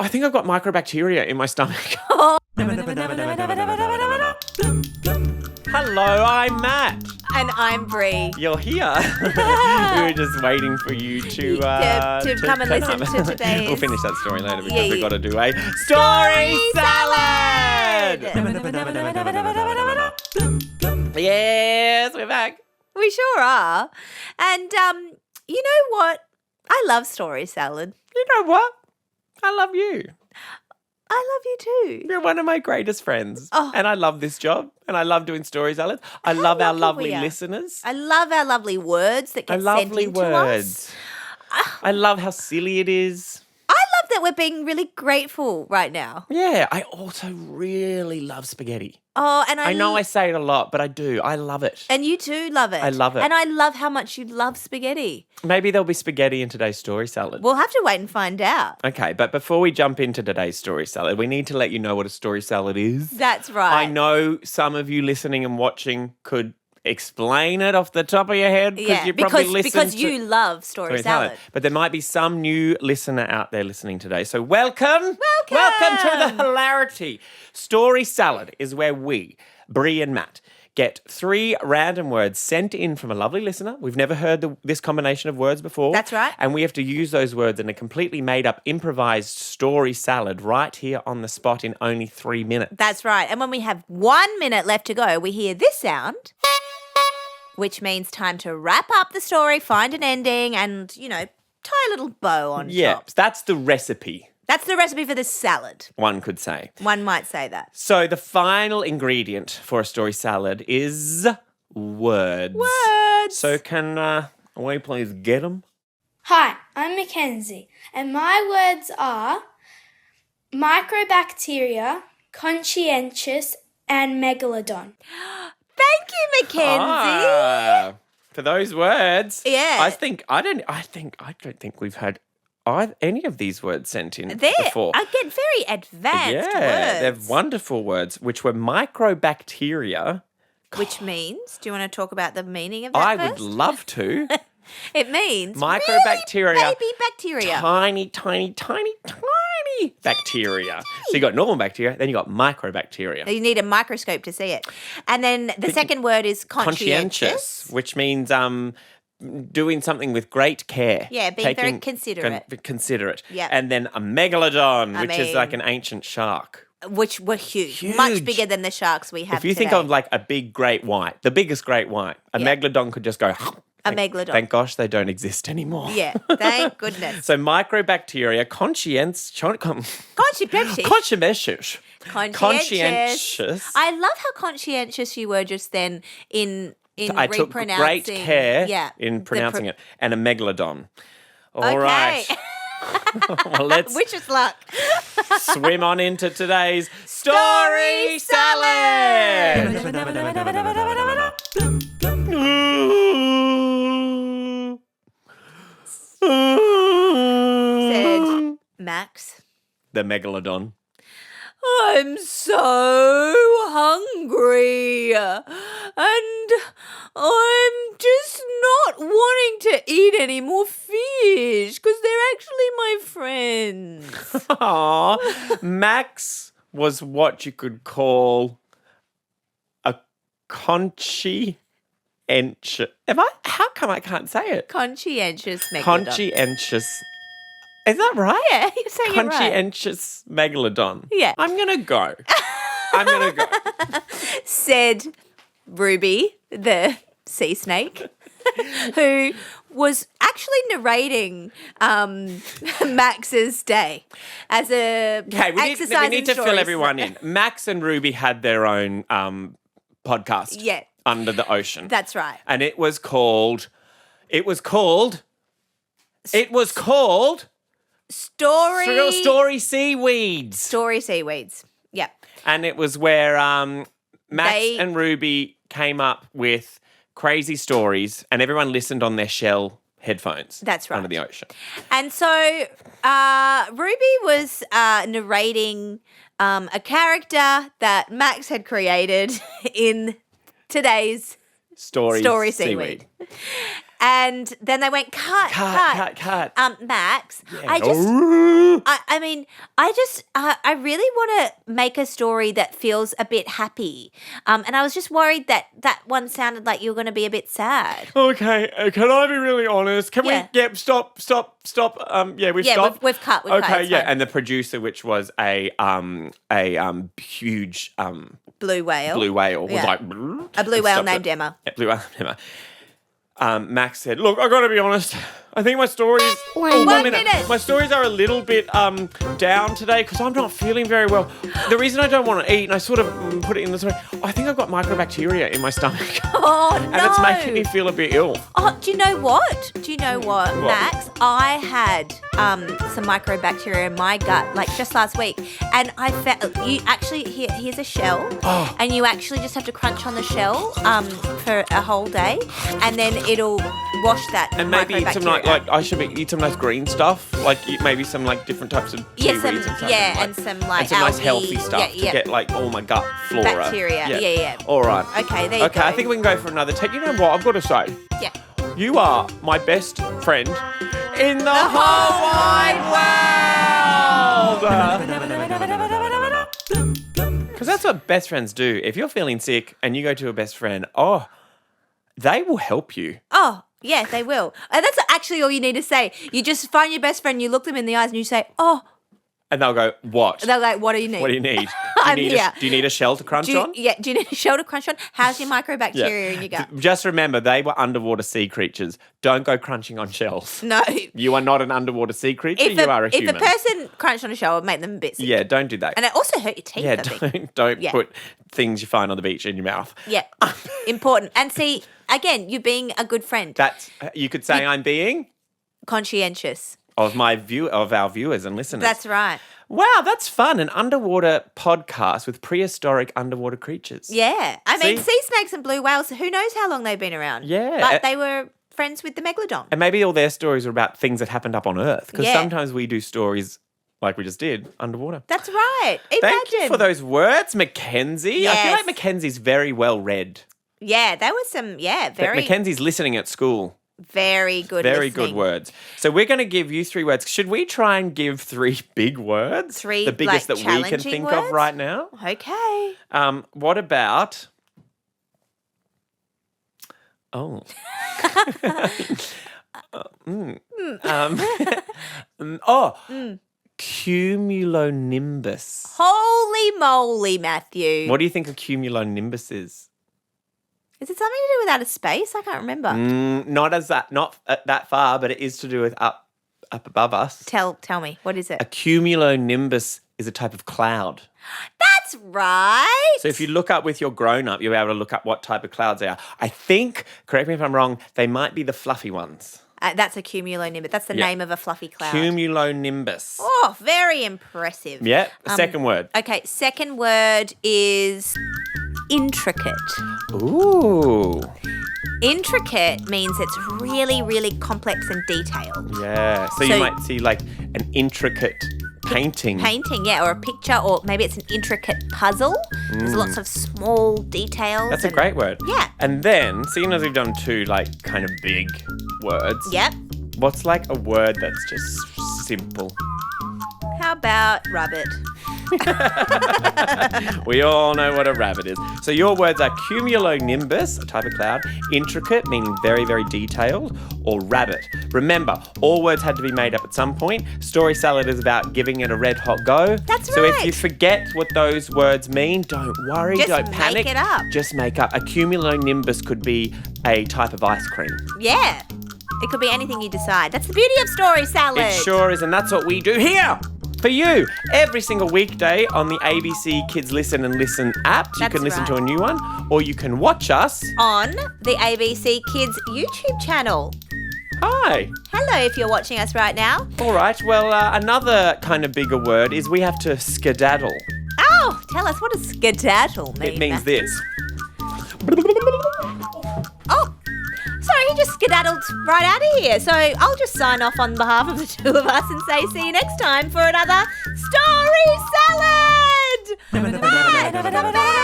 I think I've got microbacteria in my stomach. Hello, I'm Matt. And I'm Brie. You're here. We were just waiting for you to come and listen to today's... We'll finish that story later because we've got to do a story salad. Yes, we're back. We sure are. And you know what? I love story salad. You know what? I love you. I love you too. You're one of my greatest friends. Oh. And I love this job. And I love doing story salads. I love our lovely listeners. I love our lovely words that get sent in to us. I love how silly it is. I love that we're being really grateful right now. Yeah, I also really love spaghetti. Oh, and I know I say it a lot, but I do. I love it. And you too love it. I love it. And I love how much you love spaghetti. Maybe there'll be spaghetti in today's story salad. We'll have to wait and find out. Okay, but before we jump into today's story salad, we need to let you know what a story salad is. That's right. I know some of you listening and watching could explain it off the top of your head because you love story salad. But there might be some new listener out there listening today. So welcome to the hilarity. Story salad is where we, Brie and Matt, get 3 random words sent in from a lovely listener. We've never heard this combination of words before. That's right. And we have to use those words in a completely made-up, improvised story salad right here on the spot in only 3 minutes. That's right. And when we have 1 minute left to go, we hear this sound, which means time to wrap up the story, find an ending, and, tie a little bow on top. Yeah, that's the recipe. That's the recipe for this salad. One could say. One might say that. So the final ingredient for a story salad is words. Words. So can we please get them? Hi, I'm Mackenzie, and my words are Microbacteria, Conscientious, and Megalodon. Thank you, Mackenzie. For those words. Yeah. I don't think we've had any of these words sent in before. I get very advanced words. Yeah, they're wonderful words, which were microbacteria. Which means, do you want to talk about the meaning of that I would love to. It means microbacteria. Really baby bacteria. Tiny bacteria. So you got normal bacteria, then you got microbacteria. You need a microscope to see it. And then the second word is conscientious. Which means doing something with great care. Yeah, being very considerate. Considerate. Yeah. And then a megalodon, which is like an ancient shark. Which were huge. Much bigger than the sharks we have If you think of like a big great white, the biggest great white, a megalodon could just go... A megalodon. Thank gosh they don't exist anymore. Yeah, thank goodness. So microbacteria, conscientious. I love how conscientious you were just then in I took great care in pronouncing it. And a megalodon. All right. Well, let's wish us luck. swim on into today's story salad. Said Max. The megalodon. I'm so hungry and I'm just not wanting to eat any more fish because they're actually my friends. Aww. Max was what you could call a conscientious. How come I can't say it? Conscientious megalodon. Conscientious. Is that right? Yeah, you're saying it right. Conscientious megalodon. Yeah. I'm going to go. Said Ruby, the sea snake, who was actually narrating Max's day as a exercise we need to fill everyone in. Max and Ruby had their own podcast. Yeah. Under the ocean. That's right. And it was called Story Seaweeds. Story Seaweeds. Yep. And it was where Max and Ruby came up with crazy stories and everyone listened on their Shell headphones. That's right. Under the ocean. And so Ruby was narrating a character that Max had created in today's Story Seaweed. And then they went, cut. Max, Yeah. I really want to make a story that feels a bit happy. And I was just worried that one sounded like you were going to be a bit sad. Okay, can I be really honest? Can Yeah. we? Yep, stop. We've stopped. We've cut. Okay, It's yeah, fine. and the producer, which was a huge Blue whale. blue whale, was Yeah. like A blue whale stopped named it. Emma. Yeah, blue whale named Emma. Max said, "Look, I got to be honest. I think my stories. One minute. My stories are a little bit down today because I'm not feeling very well. The reason I don't want to eat, and I sort of put it in the story. I think I've got microbacteria in my stomach, Oh, no. and it's making me feel a bit ill. Oh, do you know what, Max? I had some microbacteria in my gut like just last week, and I felt you actually here's a shell, and you actually just have to crunch on the shell for a whole day, and then it'll wash that. And maybe eat some microbacteria. I should eat some nice green stuff, like eat maybe some like different types of Yeah, seaweeds some- and stuff. yeah, like, and some, like, and some nice algae. healthy stuff Yeah. to get like all my gut flora. Bacteria. Yeah. All right. Okay, there you Okay, go. I think we can go for another take. You know what? I've got to say, Yeah. you are my best friend in the whole wide world. Because that's what best friends do. If you're feeling sick and you go to a best friend, they will help you. Oh, yeah, they will. And that's actually all you need to say. You just find your best friend, you look them in the eyes, and you say, "Oh." And they'll go, what? They're like, "What do you need?" What do you need? I'm here. Do you need a shell to crunch on? Do you need a shell to crunch on? How's your microbacteria in your gut? Just remember, they were underwater sea creatures. Don't go crunching on shells. No. You are not an underwater sea creature. If You are a if human. a person crunched on a shell, it would make them a bit sick. Yeah, don't do that. And it also hurt your teeth, Yeah, I think. don't Yeah. put things you find on the beach in your mouth. Yeah. Important. And see, again, you being a good friend. That's you could say I'm being Conscientious. of our viewers and listeners. That's right. Wow, that's fun. An underwater podcast with prehistoric underwater creatures. Yeah. I mean, See? sea snakes and blue whales, who knows how long they've been around? Yeah. But they were friends with the Megalodon. And maybe all their stories are about things that happened up on Earth. Because Yeah. sometimes we do stories like we just did underwater. That's right. Imagine. Thank you for those words, Mackenzie. I feel Yes. like Mackenzie's very well read. Yeah, there was some, very, Mackenzie's listening at school. very good Very listening. good words. So we're going to give you 3 words. Should we try and give 3 big words? 3, the biggest like, that we can challenging think of words? right now. Okay. What about? Oh. Cumulonimbus. Holy moly, Matthew. What do you think a cumulonimbus is? Is it something to do with outer space? I can't remember. Not that far, but it is to do with up above us. Tell me, what is A it? cumulonimbus is a type of cloud. That's right. So if you look up with your grown-up, you'll be able to look up what type of clouds they are. I think, correct me if I'm wrong, they might be the fluffy ones. That's a cumulonimbus. That's the Yeah. name of a fluffy cloud. Cumulonimbus. Oh, very impressive. Yeah, second word. Okay, second word is intricate. Ooh. Intricate means it's really, really complex and detailed. Yeah. So you might see like an intricate painting. Painting, yeah, or a picture, or maybe it's an intricate puzzle. There's lots of small details. That's a great word. Yeah. And then, seeing as we've done 2 like kind of big words, Yep. what's like a word that's just simple? How about rabbit? We all know what a rabbit is. So your words are cumulonimbus, a type of cloud, intricate, meaning very, very detailed, or rabbit. Remember, all words had to be made up at some point. Story Salad is about giving it a red hot go. That's So if right. you forget what those words mean, don't worry, Just don't make panic. it up. Just make up. A cumulonimbus could be a type of ice cream. Yeah. It could be anything you decide. That's the beauty of Story Salad. It sure is, and that's what we do here. For you, every single weekday on the ABC Kids Listen and Listen apps. You That's can listen to right. a new one, or you can watch us. On the ABC Kids YouTube channel. Hi. Hello, if you're watching us right now. All right. Well, another kind of bigger word is we have to skedaddle. Oh, tell us, what does skedaddle mean? It means this. Oh, sorry, he just skedaddled right out of here. So I'll just sign off on behalf of the 2 of us and say see you next time for another Story Salad! Bye.